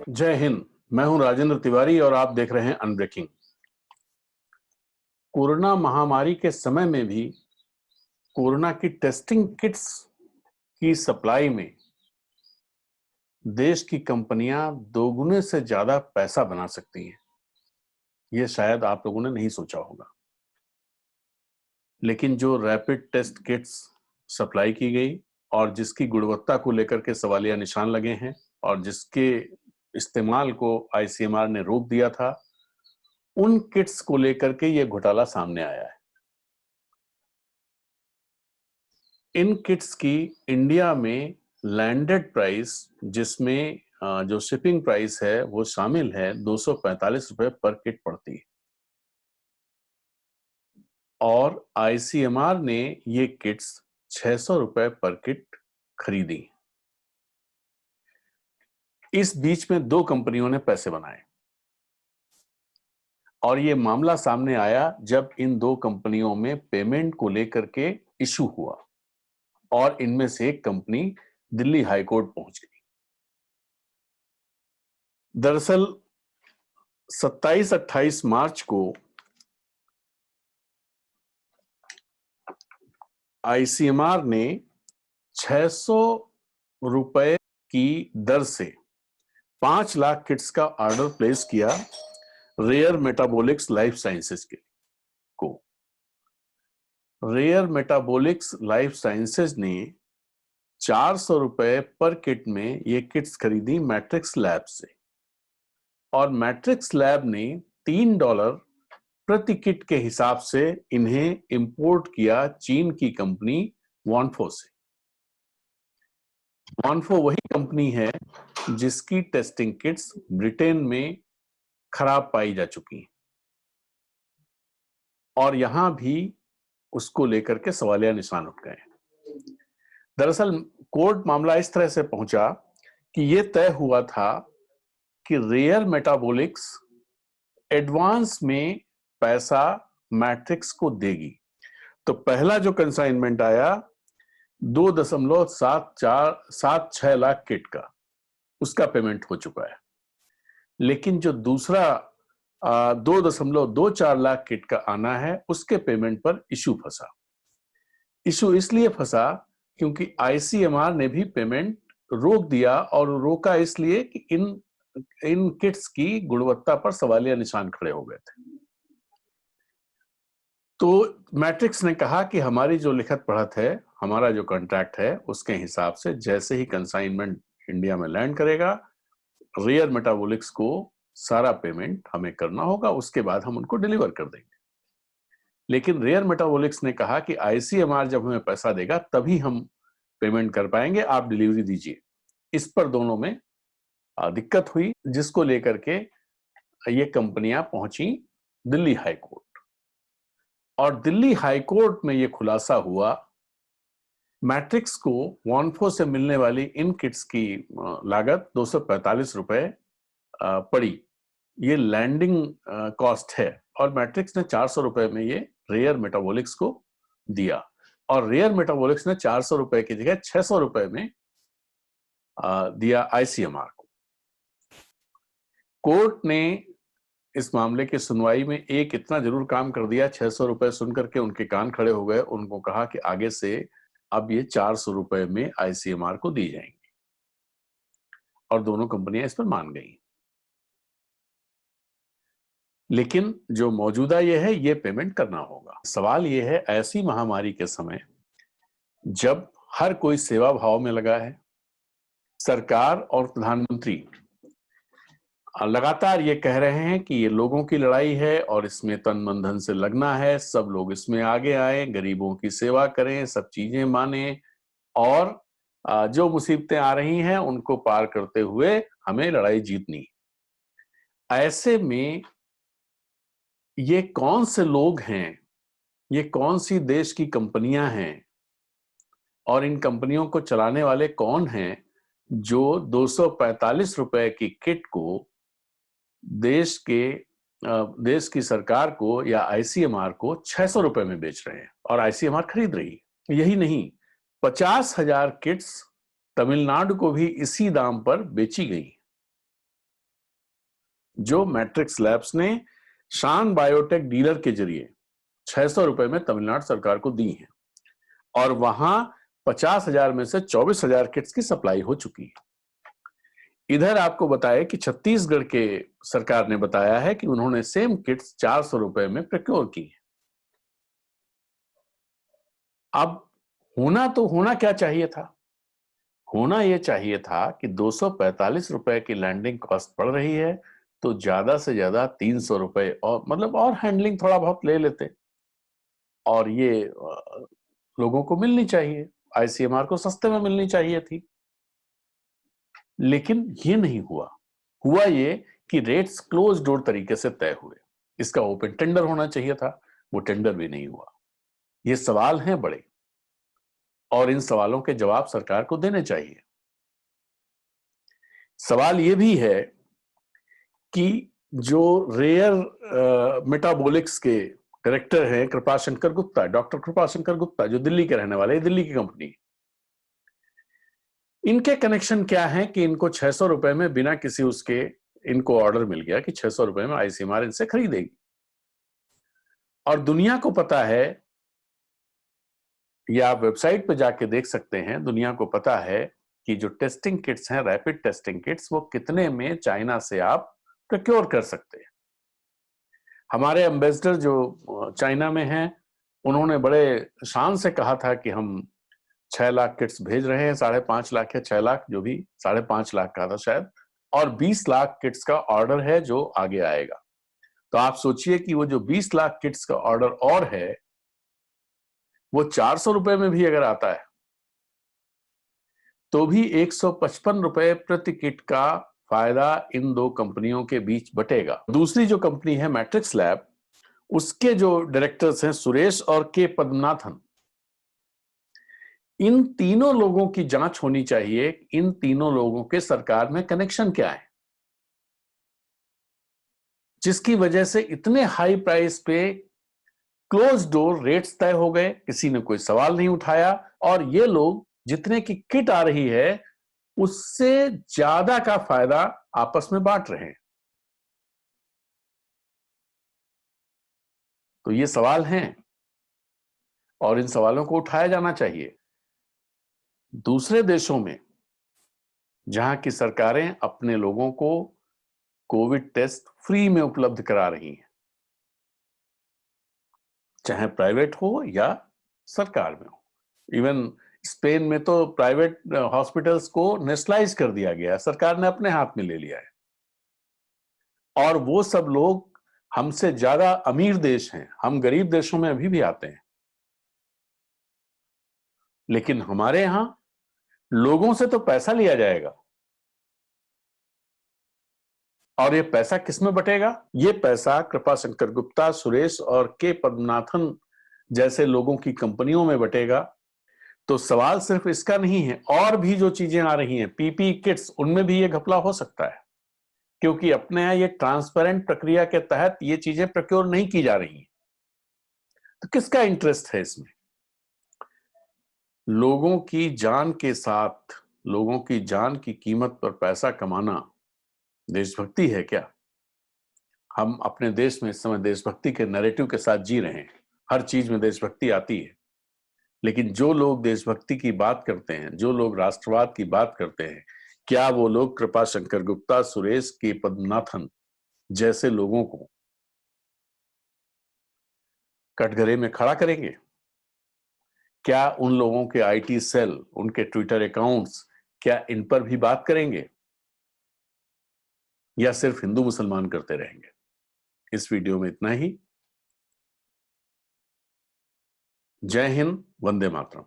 जय हिंद। मैं हूं राजेंद्र तिवारी और आप देख रहे हैं अनब्रेकिंग। कोरोना महामारी के समय में भी कोरोना की टेस्टिंग किट्स की सप्लाई में देश की कंपनियां दोगुने से ज्यादा पैसा बना सकती हैं। यह शायद आप लोगों ने नहीं सोचा होगा, लेकिन जो रैपिड टेस्ट किट्स सप्लाई की गई और जिसकी गुणवत्ता को लेकर के सवालिया निशान लगे हैं और जिसके इस्तेमाल को आईसीएमआर ने रोक दिया था, उन किट्स को लेकर के यह घोटाला सामने आया है। इन किट्स की इंडिया में लैंडेड प्राइस, जिसमें जो शिपिंग प्राइस है वो शामिल है, 245 रुपए पर किट पड़ती है और आईसीएमआर ने ये किट्स 600 रुपए पर किट खरीदी। इस बीच में दो कंपनियों ने पैसे बनाए और ये मामला सामने आया जब इन दो कंपनियों में पेमेंट को लेकर के इशू हुआ और इनमें से एक कंपनी दिल्ली हाई कोर्ट पहुंच गई। दरअसल 27-28 मार्च को आईसीएमआर ने 600 रुपए की दर से 5 लाख किट्स का ऑर्डर प्लेस किया रेयर मेटाबॉलिक्स लाइफ साइंसेज को। रेयर मेटाबॉलिक्स लाइफ साइंसेज ने 400 रुपए पर किट में ये किट्स खरीदी मैट्रिक्स लैब से और मैट्रिक्स लैब ने $3 प्रति किट के हिसाब से इन्हें इंपोर्ट किया चीन की कंपनी वॉनफो से। वॉनफो वही कंपनी है जिसकी टेस्टिंग किट्स ब्रिटेन में खराब पाई जा चुकी हैं और यहां भी उसको लेकर के सवालिया निशान उठ गए। दरअसल कोर्ट मामला इस तरह से पहुंचा कि यह तय हुआ था कि रेयर मेटाबॉलिक्स एडवांस में पैसा मैट्रिक्स को देगी। तो पहला जो कंसाइनमेंट आया 2.76 लाख किट का, उसका पेमेंट हो चुका है। लेकिन जो दूसरा 2.24 लाख किट का आना है, उसके पेमेंट पर इशू फंसा। इशू इसलिए फंसा क्योंकि आईसीएमआर ने भी पेमेंट रोक दिया और रोका इसलिए कि इन किट्स की गुणवत्ता पर सवालिया निशान खड़े हो गए थे। तो मैट्रिक्स ने कहा कि हमारी जो लिखत पढ़त है, हमारा जो कॉन्ट्रैक्ट है, उसके हिसाब से जैसे ही कंसाइनमेंट इंडिया में लैंड करेगा, रेयर मेटाबॉलिक्स को सारा पेमेंट हमें करना होगा, उसके बाद हम उनको डिलीवर कर देंगे। लेकिन रेयर मेटाबॉलिक्स ने कहा कि आईसीएमआर जब हमें पैसा देगा तभी हम पेमेंट कर पाएंगे, आप डिलीवरी दीजिए। इस पर दोनों में दिक्कत हुई, जिसको लेकर के ये कंपनियां पहुंची दिल्ली हाई कोर्ट और दिल्ली हाई कोर्ट में ये खुलासा हुआ मैट्रिक्स को वॉनफो से मिलने वाली इन किट्स की लागत 245 रुपए पड़ी। ये लैंडिंग कॉस्ट है और मैट्रिक्स ने 400 रुपए में ये रेयर मेटाबॉलिक्स को दिया और रेयर मेटाबॉलिक्स ने 400 रुपए की जगह 600 रुपए में दिया आईसीएमआर को। कोर्ट ने इस मामले की सुनवाई में एक इतना जरूर काम कर दिया, 600 रुपए सुनकर के उनके कान खड़े हो गए। उनको कहा कि आगे से अब ये 400 रुपए में आईसीएमआर को दी जाएंगी और दोनों कंपनियां इस पर मान गई। लेकिन जो मौजूदा ये है, ये पेमेंट करना होगा। सवाल ये है, ऐसी महामारी के समय जब हर कोई सेवा भाव में लगा है, सरकार और प्रधानमंत्री लगातार ये कह रहे हैं कि ये लोगों की लड़ाई है और इसमें तन मन धन से लगना है, सब लोग इसमें आगे आए, गरीबों की सेवा करें, सब चीजें माने और जो मुसीबतें आ रही हैं उनको पार करते हुए हमें लड़ाई जीतनी। ऐसे में ये कौन से लोग हैं, ये कौन सी देश की कंपनियां हैं और इन कंपनियों को चलाने वाले कौन हैं जो 245 रुपए की किट को देश की सरकार को या आईसीएमआर को 600 रुपए में बेच रहे हैं और आईसीएमआर खरीद रही है। यही नहीं, 50,000 किट्स तमिलनाडु को भी इसी दाम पर बेची गई, जो मैट्रिक्स लैब्स ने शान बायोटेक डीलर के जरिए 600 रुपए में तमिलनाडु सरकार को दी हैं, और वहां 50,000 में से 24,000 किट्स की सप्लाई हो चुकी है। इधर आपको बताया कि छत्तीसगढ़ के सरकार ने बताया है कि उन्होंने सेम किट्स 400 रुपए में प्रोक्योर की है। अब होना क्या चाहिए था? होना यह चाहिए था कि 245 रुपए की लैंडिंग कॉस्ट पड़ रही है, तो ज्यादा से ज्यादा 300 रुपए और मतलब और हैंडलिंग थोड़ा बहुत ले लेते, और ये लोगों को मिलनी चाहिए, आईसीएमआर को सस्ते में मिलनी चाहिए थी। लेकिन ये नहीं हुआ। हुआ ये कि रेट्स क्लोज डोर तरीके से तय हुए। इसका ओपन टेंडर होना चाहिए था, वो टेंडर भी नहीं हुआ। ये सवाल हैं बड़े, और इन सवालों के जवाब सरकार को देने चाहिए। सवाल ये भी है कि जो रेयर मेटाबॉलिक्स के डायरेक्टर हैं कृपाशंकर गुप्ता, डॉक्टर कृपाशंकर गुप्ता, जो दिल्ली के रहने वाले, दिल्ली की कंपनी, इनके कनेक्शन क्या है कि इनको 600 रुपए में बिना किसी उसके इनको ऑर्डर मिल गया कि 600 रुपए में आईसीएमआर इनसे खरीदेगी। और दुनिया को पता है, या आप वेबसाइट पे जाके देख सकते हैं, दुनिया को पता है कि जो टेस्टिंग किट्स हैं, रैपिड टेस्टिंग किट्स, वो कितने में चाइना से आप प्रोक्योर कर सकते हैं। हमारे एम्बेसडर जो चाइना में हैं, उन्होंने बड़े शान से कहा था कि हम 6 लाख किट्स भेज रहे हैं, 5.5 लाख या 6 लाख, जो भी, 5.5 लाख का था शायद, और 20 लाख किट्स का ऑर्डर है जो आगे आएगा। तो आप सोचिए कि वो जो 20 लाख किट्स का ऑर्डर और है, वो 400 रुपए में भी अगर आता है तो भी 155 रुपए प्रति किट का फायदा इन दो कंपनियों के बीच बटेगा। दूसरी जो कंपनी है मैट्रिक्स लैब, उसके जो डायरेक्टर्स हैं सुरेश और के पद्मनाथन, इन तीनों लोगों की जांच होनी चाहिए। इन तीनों लोगों के सरकार में कनेक्शन क्या है, जिसकी वजह से इतने हाई प्राइस पे क्लोज डोर रेट्स तय हो गए, किसी ने कोई सवाल नहीं उठाया, और ये लोग जितने की किट आ रही है उससे ज्यादा का फायदा आपस में बांट रहे हैं। तो ये सवाल हैं, और इन सवालों को उठाया जाना चाहिए। दूसरे देशों में जहां की सरकारें अपने लोगों को कोविड टेस्ट फ्री में उपलब्ध करा रही हैं, चाहे प्राइवेट हो या सरकार में हो, इवन स्पेन में तो प्राइवेट हॉस्पिटल्स को नेशनलाइज कर दिया गया है, सरकार ने अपने हाथ में ले लिया है। और वो सब लोग हमसे ज्यादा अमीर देश हैं, हम गरीब देशों में अभी भी आते हैं, लेकिन हमारे यहां लोगों से तो पैसा लिया जाएगा, और ये पैसा किसमें बटेगा? ये पैसा कृपाशंकर गुप्ता, सुरेश और के पद्मनाथन जैसे लोगों की कंपनियों में बटेगा। तो सवाल सिर्फ इसका नहीं है, और भी जो चीजें आ रही हैं, पीपी किट्स, उनमें भी ये घपला हो सकता है, क्योंकि अपने यहां ये ट्रांसपेरेंट प्रक्रिया के तहत ये चीजें प्रोक्योर नहीं की जा रही हैं। तो किसका इंटरेस्ट है इसमें? लोगों की जान के साथ, लोगों की जान की कीमत पर पैसा कमाना देशभक्ति है क्या? हम अपने देश में इस समय देशभक्ति के नैरेटिव के साथ जी रहे हैं, हर चीज में देशभक्ति आती है, लेकिन जो लोग देशभक्ति की बात करते हैं, जो लोग राष्ट्रवाद की बात करते हैं, क्या वो लोग कृपाशंकर गुप्ता, सुरेश के पद्मनाथन जैसे लोगों को कटघरे में खड़ा करेंगे? क्या उन लोगों के आईटी सेल, उनके ट्विटर अकाउंट्स, क्या इन पर भी बात करेंगे, या सिर्फ हिंदू मुसलमान करते रहेंगे? इस वीडियो में इतना ही। जय हिंद, वंदे मातरम।